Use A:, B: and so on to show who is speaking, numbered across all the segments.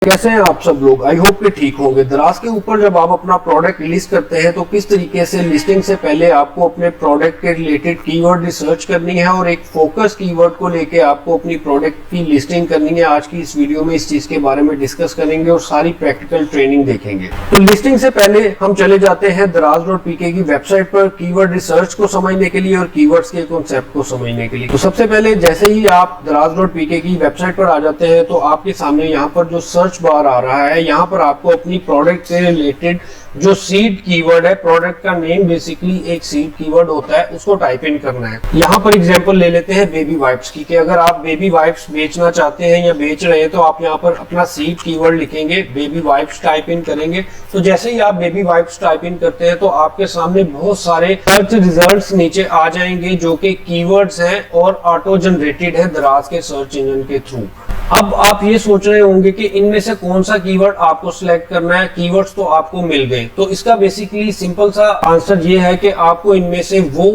A: कैसे हैं आप सब लोग। आई होप कि ठीक होंगे। दराज के ऊपर जब आप अपना प्रोडक्ट लिस्ट करते हैं तो किस तरीके से लिस्टिंग से पहले आपको अपने प्रोडक्ट के रिलेटेड कीवर्ड रिसर्च करनी है और एक फोकस कीवर्ड को लेके आपको अपनी प्रोडक्ट की लिस्टिंग करनी है। आज की इस वीडियो में इस चीज के बारे में डिस्कस करेंगे और सारी प्रैक्टिकल ट्रेनिंग देखेंगे। तो लिस्टिंग से पहले हम चले जाते हैं दराज.pk की वेबसाइट पर कीवर्ड रिसर्च को समझने के लिए और कीवर्ड्स के कॉन्सेप्ट को समझने के लिए। तो सबसे पहले जैसे ही आप दराज.pk की वेबसाइट पर आ जाते हैं तो आपके सामने यहाँ पर जो सर्च बार आ रहा है, यहाँ पर आपको अपनी प्रोडक्ट से रिलेटेड जो सीड कीवर्ड है, प्रोडक्ट का नेम बेसिकली एक सीड कीवर्ड होता है, उसको टाइप इन करना है। यहाँ पर एग्जांपल ले लेते हैं बेबी वाइप्स की, कि अगर आप बेबी वाइप्स बेचना चाहते हैं या बेच रहे हैं तो आप यहाँ पर अपना सीड कीवर्ड लिखेंगे, बेबी वाइप्स टाइप इन करेंगे। तो जैसे ही आप बेबी वाइप्स टाइप इन करते हैं तो आपके सामने बहुत सारे सर्च रिजल्ट्स नीचे आ जाएंगे जो कि कीवर्ड्स हैं और ऑटो जनरेटेड है दराज के सर्च इंजन के थ्रू। अब आप ये सोच रहे होंगे कि इनमें से कौन सा कीवर्ड आपको सिलेक्ट करना है। कीवर्ड्स तो आपको मिल गए, तो इसका बेसिकली सिंपल सा आंसर ये है कि आपको इनमें से वो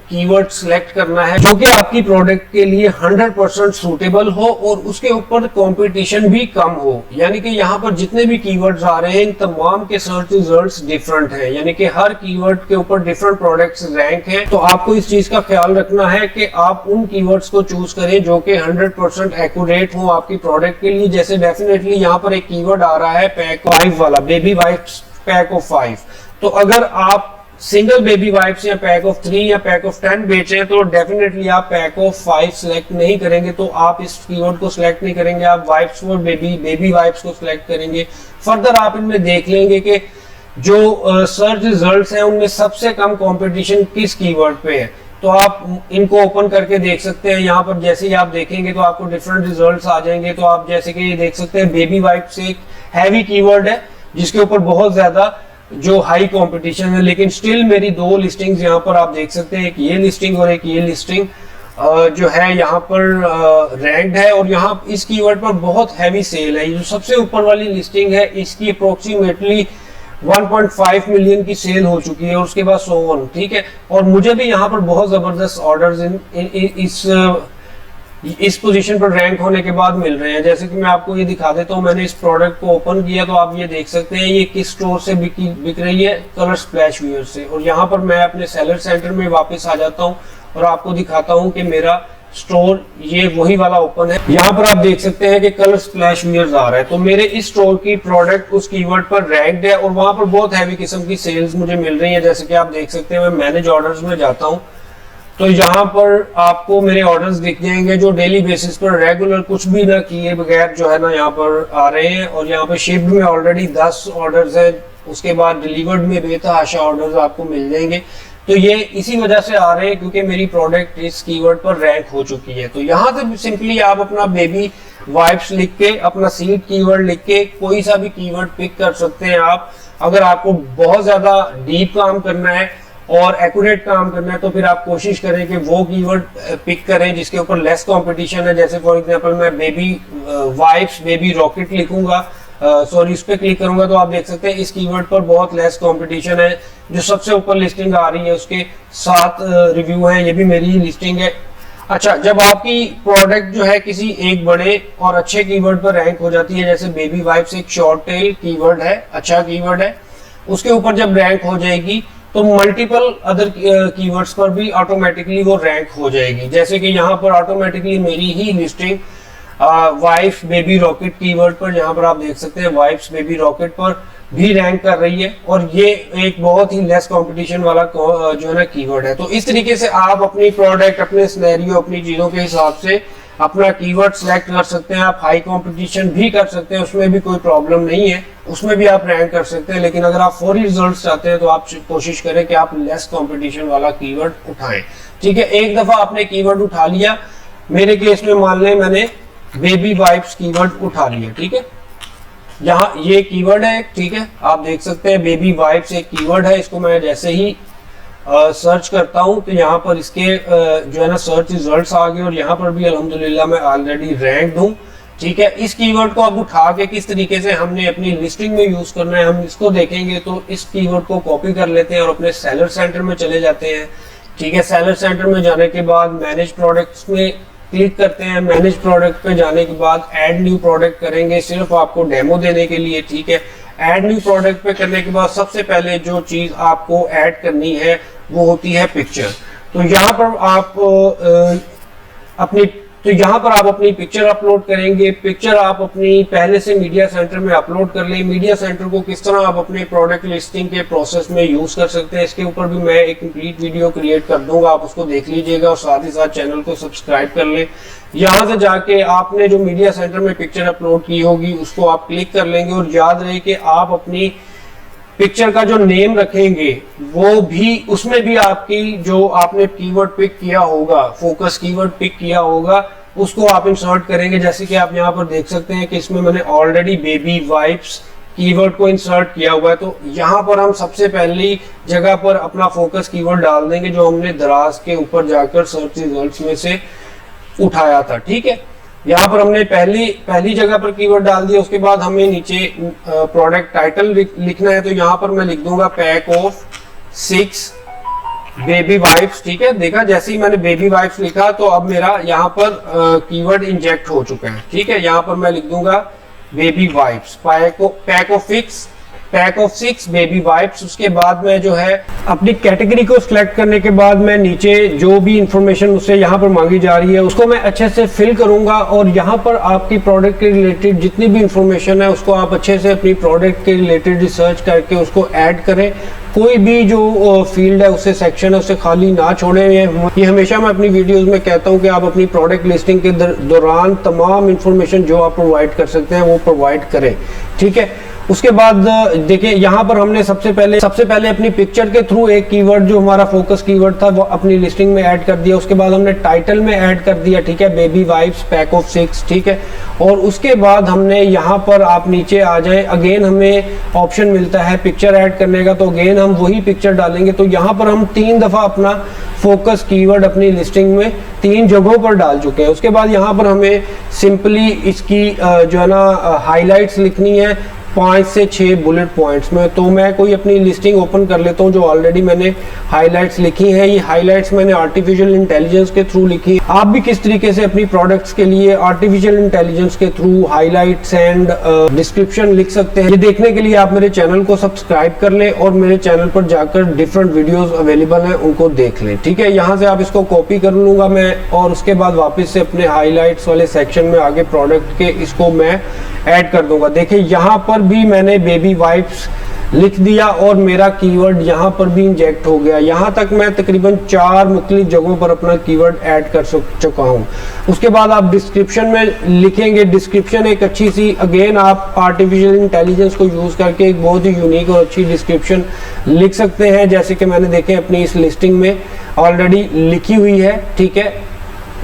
A: कीवर्ड सिलेक्ट करना है जो कि आपकी प्रोडक्ट के लिए 100% सूटेबल हो और उसके ऊपर कंपटीशन भी कम हो। यानी कि यहाँ पर जितने भी कीवर्ड्स आ रहे हैं इन तमाम के सर्च रिजल्ट्स डिफरेंट हैं, यानी कि हर कीवर्ड के ऊपर डिफरेंट प्रोडक्ट्स रैंक हैं। तो आपको इस चीज का ख्याल रखना है कि आप उन कीवर्ड्स को चूज करें जो कि 100% एक्यूरेट हो आपकी प्रोडक्ट के लिए। जैसे डेफिनेटली यहाँ पर एक कीवर्ड आ रहा है पैक 5 वाला, बेबी वाइप्स पैक ऑफ 5। तो अगर आप सिंगल बेबी वाइप्स या पैक ऑफ 3 या पैक ऑफ 10 बेचे तो डेफिनेटली आप पैक ऑफ 5 सिलेक्ट नहीं करेंगे। तो आप इस कीवर्ड को सिलेक्ट नहीं करेंगे, आप वाइप्स फॉर बेबी वाइप्स को सिलेक्ट करेंगे। फर्दर आप इनमें देख लेंगे कि जो सर्च रिजल्ट्स हैं उनमें सबसे कम कंपटीशन किस कीवर्ड पे है। तो आप इनको ओपन करके देख सकते हैं। यहाँ पर जैसे ही आप देखेंगे तो आपको डिफरेंट रिजल्ट्स आ जाएंगे। तो आप जैसे कि ये देख सकते हैं बेबी वाइप्स एक हैवी कीवर्ड है जिसके ऊपर बहुत ज्यादा जो हाई कंपटीशन है, लेकिन स्टिल मेरी दो लिस्टिंग्स यहाँ पर आप देख सकते हैं, एक ये लिस्टिंग और एक ये लिस्टिंग जो है यहाँ पर रैंक्ड है और यहाँ इस कीवर्ड पर बहुत हैवी सेल है। जो सबसे ऊपर वाली लिस्टिंग है इसकी अप्रोक्सीमेटली 1.5 मिलियन की सेल हो चुकी है और उसके बाद सो ऑन, ठीक है। और मुझे भी यहाँ पर बहुत जबरदस्त ऑर्डर्स इस पोजीशन पर रैंक होने के बाद मिल रहे हैं। जैसे कि मैं आपको ये दिखा देता हूँ, मैंने इस प्रोडक्ट को ओपन किया तो आप ये देख सकते हैं ये किस स्टोर से बिक रही है, कलर स्प्लैश व्यूअर से। और यहाँ पर मैं अपने सेलर सेंटर में वापस आ जाता हूँ और आपको दिखाता हूँ कि मेरा स्टोर ये वही वाला ओपन है। यहाँ पर आप देख सकते हैं कि कलर स्प्लैश व्यूअर्स आ रहा है। तो मेरे इस स्टोर की प्रोडक्ट उस कीवर्ड पर रैंक्ड है और वहां पर बहुत हैवी किस्म की सेल्स मुझे मिल रही है। जैसे कि आप देख सकते हैं मैं मैनेज ऑर्डर्स में जाता हूँ तो यहाँ पर आपको मेरे ऑर्डर्स दिख जाएंगे जो डेली बेसिस पर रेगुलर कुछ भी ना किए बगैर जो है ना यहाँ पर आ रहे हैं। और यहाँ पर शिफ्ट में ऑलरेडी 10 ऑर्डर्स हैं, उसके बाद डिलीवर्ड में बेतहाशा ऑर्डर्स आपको मिल जाएंगे। तो ये इसी वजह से आ रहे हैं क्योंकि मेरी प्रोडक्ट इस कीवर्ड पर रैंक हो चुकी है। तो यहाँ से सिंपली आप अपना बेबी वाइप्स लिख के, अपना सीड कीवर्ड लिख के कोई सा भी कीवर्ड पिक कर सकते हैं आप। अगर आपको बहुत ज्यादा डीप काम करना है और एक्यूरेट काम करना है तो फिर आप कोशिश करें कि वो कीवर्ड पिक करें जिसके ऊपर लेस कंपटीशन है। जैसे फॉर एग्जांपल मैं बेबी वाइप्स बेबी रॉकेट लिखूंगा, सॉरी इस पे क्लिक करूंगा तो आप देख सकते हैं इस कीवर्ड पर बहुत लेस कंपटीशन है। जो सबसे ऊपर लिस्टिंग आ रही है उसके 7 रिव्यू हैं, ये भी मेरी लिस्टिंग है। अच्छा, जब आपकी प्रोडक्ट जो है किसी एक बड़े और अच्छे कीवर्ड पर रैंक हो जाती है, जैसे बेबी वाइप्स एक शॉर्ट टेल कीवर्ड है, अच्छा कीवर्ड है, उसके ऊपर जब रैंक हो जाएगी तो मल्टीपल अदर कीवर्ड्स पर भी ऑटोमेटिकली वो रैंक हो जाएगी। जैसे कि यहाँ पर ऑटोमेटिकली मेरी ही listing wife baby rocket keyword पर, यहाँ पर आप देख सकते हैं वाइफ्स बेबी रॉकेट पर भी रैंक कर रही है और ये एक बहुत ही लेस कंपटीशन वाला जो है ना कीवर्ड है। तो इस तरीके से आप अपनी प्रोडक्ट, अपने सिनेरियो, अपनी चीजों के हिसाब से अपना कीवर्ड सिलेक्ट कर सकते हैं। आप हाई कंपटीशन भी कर सकते हैं, उसमें भी कोई प्रॉब्लम नहीं है, उसमें भी आप रैंक कर सकते हैं। लेकिन अगर आप फौरी रिजल्ट्स चाहते हैं तो आप कोशिश करें कि आप लेस कंपटीशन वाला कीवर्ड उठाएं, ठीक है। एक दफा आपने कीवर्ड उठा लिया, मेरे केस में मान लें मैंने बेबी वाइप्स कीवर्ड उठा लिया, ठीक है। यहाँ ये कीवर्ड है, ठीक है, आप देख सकते हैं बेबी वाइप्स एक कीवर्ड है। इसको मैं जैसे ही सर्च करता हूं तो यहाँ पर इसके जो है ना सर्च रिजल्ट्स आ गए और यहाँ पर भी अल्हम्दुलिल्लाह मैं ऑलरेडी रैंक्ड हूँ, ठीक है। इस कीवर्ड को अब उठा के किस तरीके से हमने अपनी लिस्टिंग में यूज करना है हम इसको देखेंगे। तो इस कीवर्ड को कॉपी कर लेते हैं और अपने सेलर सेंटर में चले जाते हैं, ठीक है। सेलर सेंटर में जाने के बाद मैनेज प्रोडक्ट्स में क्लिक करते हैं, मैनेज प्रोडक्ट पे जाने के बाद ऐड न्यू प्रोडक्ट करेंगे, सिर्फ आपको डेमो देने के लिए, ठीक है। ऐड न्यू प्रोडक्ट पे करने के बाद सबसे पहले जो चीज आपको ऐड करनी है वो होती है पिक्चर। तो यहाँ पर आप अपनी पिक्चर अपलोड करेंगे। पिक्चर आप अपनी पहले से मीडिया सेंटर में अपलोड कर लें। मीडिया सेंटर को किस तरह आप अपने प्रोडक्ट लिस्टिंग के प्रोसेस में यूज कर सकते हैं, इसके ऊपर भी मैं एक कंप्लीट वीडियो क्रिएट कर दूंगा, आप उसको देख लीजिएगा और साथ ही साथ चैनल को सब्सक्राइब कर लें। यहाँ से जाके आपने जो मीडिया सेंटर में पिक्चर अपलोड की होगी उसको आप क्लिक कर लेंगे और याद रहे कि आप अपनी पिक्चर का जो नेम रखेंगे वो भी, उसमें भी आपकी जो आपने कीवर्ड पिक किया होगा, फोकस कीवर्ड पिक किया होगा, उसको आप इंसर्ट करेंगे। जैसे कि आप यहाँ पर देख सकते हैं कि इसमें मैंने ऑलरेडी बेबी वाइप्स कीवर्ड को इंसर्ट किया हुआ है। तो यहाँ पर हम सबसे पहली जगह पर अपना फोकस कीवर्ड डाल देंगे जो हमने दराज के ऊपर जाकर सर्च रिजल्ट्स में से उठाया था, ठीक है। यहाँ पर हमने पहली जगह पर कीवर्ड डाल दिया। उसके बाद हमें नीचे प्रोडक्ट टाइटल लिखना है, तो यहाँ पर मैं लिख दूंगा पैक ऑफ 6 बेबी वाइप्स, ठीक है। देखा, जैसे ही मैंने बेबी वाइप्स लिखा तो अब मेरा यहाँ पर कीवर्ड इंजेक्ट हो चुका है, ठीक है। यहाँ पर मैं लिख दूंगा baby wipes, pack of 6 baby wipes. उसके बाद में जो है अपनी कैटेगरी को सिलेक्ट करने के बाद मैं नीचे जो भी इंफॉर्मेशन मुझसे यहाँ पर मांगी जा रही है उसको मैं अच्छे से फिल करूंगा और यहाँ पर आपकी प्रोडक्ट के रिलेटेड जितनी भी इंफॉर्मेशन है उसको आप अच्छे से अपनी प्रोडक्ट के रिलेटेड रिसर्च करके उसको ऐड करें। कोई भी जो फील्ड है, उससे सेक्शन है, उसे खाली ना छोड़ें। ये हमेशा मैं अपनी वीडियोस में कहता हूं कि आप अपनी प्रोडक्ट लिस्टिंग के दौरान तमाम इंफॉर्मेशन जो आप प्रोवाइड कर सकते हैं वो प्रोवाइड करें, ठीक है। उसके बाद देखिए, यहाँ पर हमने सबसे पहले अपनी पिक्चर के थ्रू एक कीवर्ड जो हमारा फोकस कीवर्ड था वो अपनी लिस्टिंग में ऐड कर दिया। उसके बाद हमने टाइटल में ऐड कर दिया, ठीक है, बेबी वाइप्स पैक ऑफ 6, ठीक है। और उसके बाद हमने यहाँ पर, आप नीचे आ जाए, अगेन हमें ऑप्शन मिलता है पिक्चर ऐड करने का, तो अगेन हम वही पिक्चर डालेंगे। तो यहाँ पर हम 3 दफा अपना फोकस कीवर्ड अपनी लिस्टिंग में 3 जगहों पर डाल चुके हैं। उसके बाद यहाँ पर हमें सिंपली इसकी जो है ना हाईलाइट्स लिखनी है 5 से 6 बुलेट पॉइंट्स में। तो मैं कोई अपनी लिस्टिंग ओपन कर लेता हूँ जो ऑलरेडी मैंने हाइलाइट्स लिखी हैं। ये हाइलाइट्स मैंने आर्टिफिशियल इंटेलिजेंस के थ्रू लिखी है। आप भी किस तरीके से अपनी प्रोडक्ट्स के लिए आर्टिफिशियल इंटेलिजेंस के थ्रू हाइलाइट्स एंड डिस्क्रिप्शन लिख सकते हैं, ये देखने के लिए आप मेरे चैनल को सब्सक्राइब कर लें और मेरे चैनल पर जाकर डिफरेंट वीडियोज अवेलेबल हैं, उनको देख लें, ठीक है। यहाँ से आप इसको कॉपी कर लूंगा मैं और उसके बाद वापस से अपने हाईलाइट्स वाले सेक्शन में आगे प्रोडक्ट के इसको मैं ऐड कर दूंगा। देखिए, यहाँ पर भी मैंने बेबी वाइप्स लिख दिया और मेरा कीवर्ड यहाँ पर भी इंजेक्ट हो गया। यहाँ तक मैं तकरीबन 4 मुख्तलिफ जगहों पर अपना कीवर्ड ऐड कर चुका हूँ। उसके बाद आप डिस्क्रिप्शन में लिखेंगे। डिस्क्रिप्शन एक अच्छी सी, अगेन आप आर्टिफिशियल इंटेलिजेंस को यूज करके एक बहुत ही यूनिक और अच्छी डिस्क्रिप्शन लिख सकते हैं, जैसे कि मैंने देखे अपनी इस लिस्टिंग में ऑलरेडी लिखी हुई है, ठीक है।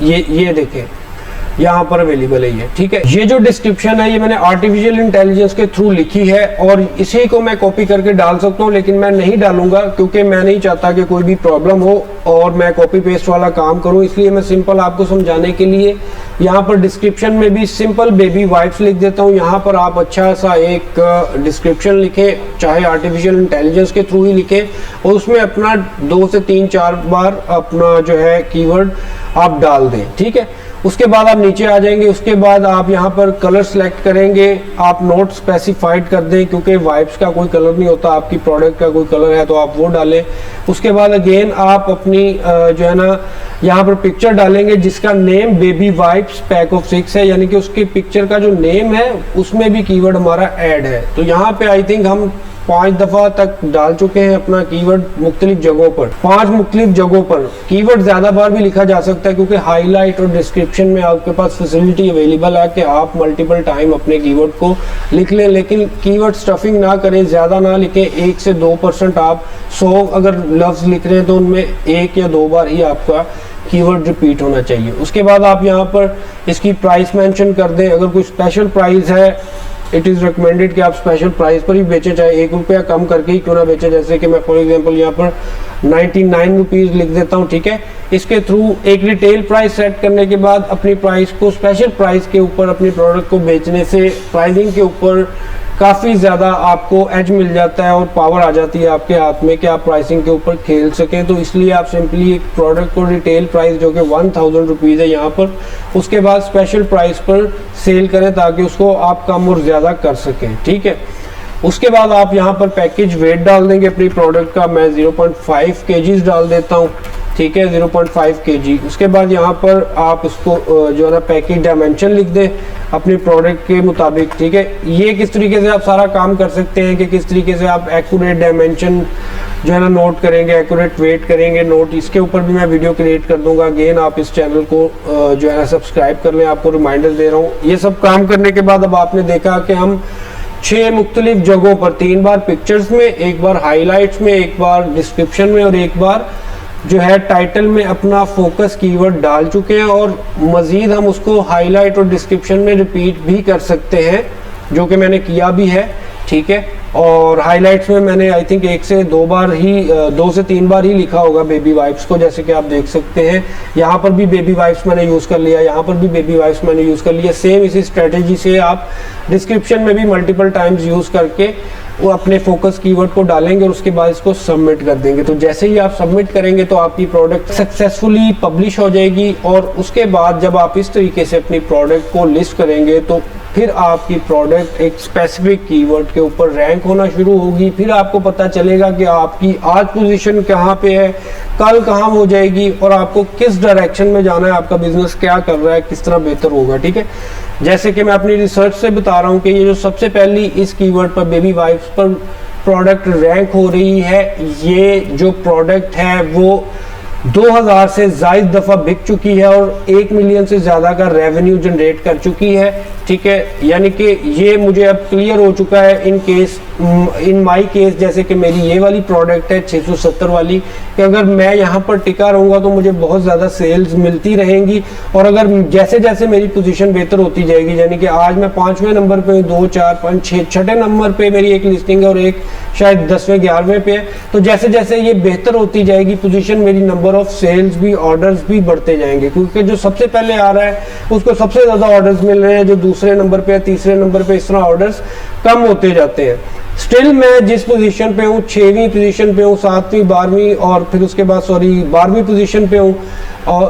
A: ये देखें, यहाँ पर अवेलेबल है ये, ठीक है। ये जो डिस्क्रिप्शन है ये मैंने आर्टिफिशियल इंटेलिजेंस के थ्रू लिखी है और इसी को मैं कॉपी करके डाल सकता हूँ, लेकिन मैं नहीं डालूंगा क्योंकि मैं नहीं चाहता कि कोई भी प्रॉब्लम हो और मैं कॉपी पेस्ट वाला काम करूँ। इसलिए मैं सिंपल आपको समझाने के लिए यहाँ पर डिस्क्रिप्शन में भी सिंपल बेबी वाइप्स लिख देता हूँ। यहाँ पर आप अच्छा सा एक डिस्क्रिप्शन लिखें, चाहे आर्टिफिशियल इंटेलिजेंस के थ्रू ही लिखें और उसमें अपना 2 से 3-4 बार अपना जो है कीवर्ड आप डाल दें, ठीक है। उसके बाद आप नीचे आ जाएंगे। उसके बाद आप यहाँ पर कलर सेलेक्ट करेंगे, आप नोट स्पेसिफाइड कर दें क्योंकि वाइप्स का कोई कलर नहीं होता, आपकी प्रोडक्ट का कोई कलर है तो आप वो डालें। उसके बाद अगेन आप अपनी जो है ना यहाँ पर पिक्चर डालेंगे जिसका name baby wipes pack of 6 है, यानी कि उसकी पिक्चर का जो नेम है उसमें भी कीवर्ड हमारा ऐड है। तो यहाँ पे आई थिंक हम 5 दफा तक डाल चुके हैं अपना कीवर्ड मुख्तलिफ जगहों पर, 5 मुख्तलिफ जगहों पर। कीवर्ड ज्यादा बार भी लिखा जा सकता है क्योंकि हाईलाइट और डिस्क्रिप्शन में आपके पास फैसिलिटी अवेलेबल है कि आप मल्टीपल टाइम अपने कीवर्ड को लिख लें, लेकिन कीवर्ड स्टफिंग ना करें, ज्यादा ना लिखें। 1 से 2% आप 100 अगर लफ्ज लिख रहे हैं तो उनमें 1 या 2 बार ही आपका कीवर्ड रिपीट होना चाहिए। उसके बाद आप यहाँ पर इसकी प्राइस मेंशन कर दें। अगर कोई स्पेशल प्राइस है, इट इज़ रिकमेंडेड कि आप स्पेशल प्राइस पर ही बेचें, चाहे 1 रुपया कम करके ही क्यों ना बेचें। जैसे कि मैं फॉर एग्जांपल यहाँ पर 99 रुपीज़ लिख देता हूँ, ठीक है। इसके थ्रू एक रिटेल प्राइस सेट करने के बाद अपनी प्राइस को स्पेशल प्राइस के ऊपर अपनी प्रोडक्ट को बेचने से प्राइसिंग के ऊपर काफ़ी ज़्यादा आपको एज मिल जाता है और पावर आ जाती है आपके हाथ में कि आप प्राइसिंग के ऊपर खेल सकें। तो इसलिए आप सिंपली एक प्रोडक्ट को रिटेल प्राइस जो कि 1000 रुपीज़ है यहाँ पर, उसके बाद स्पेशल प्राइस पर सेल करें ताकि उसको आप कम और ज़्यादा कर सकें। ठीक है, उसके बाद आप यहाँ पर पैकेज वेट डाल देंगे अपनी प्रोडक्ट का। मैं 0.5 kg डाल देता हूँ। ठीक है, 0.5 kg। उसके बाद यहाँ पर आप उसको जो है ना पैकेज डायमेंशन लिख दें अपनी प्रोडक्ट के मुताबिक। ठीक है, ये किस तरीके से आप सारा काम कर सकते हैं कि किस तरीके से आप एक्यूरेट डायमेंशन जो है ना नोट करेंगे, एक्यूरेट वेट करेंगे नोट। इसके ऊपर भी मैं वीडियो क्रिएट कर दूंगा। अगेन आप इस चैनल को जो है ना सब्सक्राइब कर लें, आपको रिमाइंडर दे रहा हूँ। ये सब काम करने के बाद अब आपने देखा कि हम 6 मुख्तलिफ जगहों पर 3 बार पिक्चर्स में, एक बार हाईलाइट्स में, एक बार डिस्क्रिप्शन में और एक बार जो है टाइटल में अपना फोकस कीवर्ड डाल चुके हैं। और मज़ीद हम उसको हाईलाइट और डिस्क्रिप्शन में रिपीट भी कर सकते हैं, जो कि मैंने किया भी है। ठीक है, और हाईलाइट्स में मैंने आई थिंक 1 से 2 बार ही 2 से 3 बार ही लिखा होगा बेबी वाइप्स को, जैसे कि आप देख सकते हैं। यहाँ पर भी बेबी वाइप्स मैंने यूज़ कर लिया, यहाँ पर भी बेबी वाइप्स मैंने यूज़ कर लिया। सेम इसी स्ट्रेटेजी से आप डिस्क्रिप्शन में भी मल्टीपल टाइम्स यूज़ करके वो अपने फोकस कीवर्ड को डालेंगे और उसके बाद इसको सबमिट कर देंगे। तो जैसे ही आप सबमिट करेंगे तो आपकी प्रोडक्ट सक्सेसफुली पब्लिश हो जाएगी। और उसके बाद जब आप इस तरीके से अपनी प्रोडक्ट को लिस्ट करेंगे तो फिर आपकी प्रोडक्ट एक स्पेसिफिक कीवर्ड के ऊपर रैंक होना शुरू होगी। फिर आपको पता चलेगा कि आपकी आज पोजीशन कहाँ पे है, कल कहाँ हो जाएगी और आपको किस डायरेक्शन में जाना है, आपका बिजनेस क्या कर रहा है, किस तरह बेहतर होगा। ठीक है, जैसे कि मैं अपनी रिसर्च से बता रहा हूँ कि ये जो सबसे पहली इस कीवर्ड पर बेबी वाइप्स पर प्रोडक्ट रैंक हो रही है, ये जो प्रोडक्ट है वो 2000 से ज़ायद दफ़ा बिक चुकी है और 1 मिलियन से ज़्यादा का रेवेन्यू जनरेट कर चुकी है। ठीक है, यानी कि ये मुझे अब क्लियर हो चुका है इन माई केस, जैसे कि मेरी ये वाली प्रोडक्ट है 670 वाली, कि अगर मैं यहाँ पर टिका रहूँगा तो मुझे बहुत ज़्यादा सेल्स मिलती रहेंगी। और अगर जैसे जैसे मेरी पोजीशन बेहतर होती जाएगी, यानी कि आज मैं 5वें नंबर पे, 2, 4, 5, 6, छठे नंबर पे मेरी एक लिस्टिंग है और एक शायद 10वें 11वें पे है, तो जैसे जैसे ये बेहतर होती जाएगी पोजीशन, मेरी नंबर ऑफ सेल्स भी, ऑर्डर्स भी बढ़ते जाएंगे। क्योंकि जो सबसे पहले आ रहा है उसको सबसे ज़्यादा ऑर्डर्स मिल रहे हैं, जो दूसरे नंबर पे, तीसरे नंबर पे, इस तरह ऑर्डर्स कम होते जाते हैं। स्टिल मैं जिस पोजीशन पे हूँ, 6वीं पोजीशन पे हूँ, 7वीं, 12वीं और फिर उसके बाद 12वीं पोजीशन पे हूँ,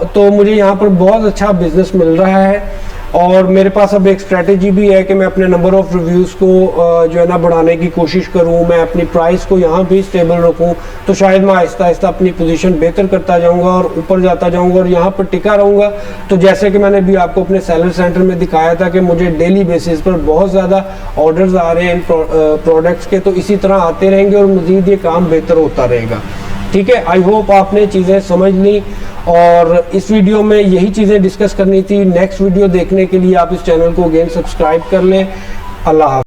A: तो मुझे यहाँ पर बहुत अच्छा बिजनेस मिल रहा है। और मेरे पास अब एक स्ट्रेटेजी भी है कि मैं अपने नंबर ऑफ रिव्यूज़ को जो है ना बढ़ाने की कोशिश करूं, मैं अपनी प्राइस को यहाँ भी स्टेबल रखूं, तो शायद मैं आहिस्ता आहिस्ता अपनी पोजीशन बेहतर करता जाऊंगा और ऊपर जाता जाऊंगा और यहाँ पर टिका रहूंगा। तो जैसे कि मैंने भी आपको अपने सेलर सेंटर में दिखाया था कि मुझे डेली बेसिस पर बहुत ज़्यादा ऑर्डर्स आ रहे हैं इन प्रोडक्ट्स के, तो इसी तरह आते रहेंगे और मज़ीद ये काम बेहतर होता रहेगा। ठीक है, आई होप आपने चीज़ें समझ ली और इस वीडियो में यही चीज़ें डिस्कस करनी थी। नेक्स्ट वीडियो देखने के लिए आप इस चैनल को अगेन सब्सक्राइब कर लें। अल्लाह हाफ़िज़।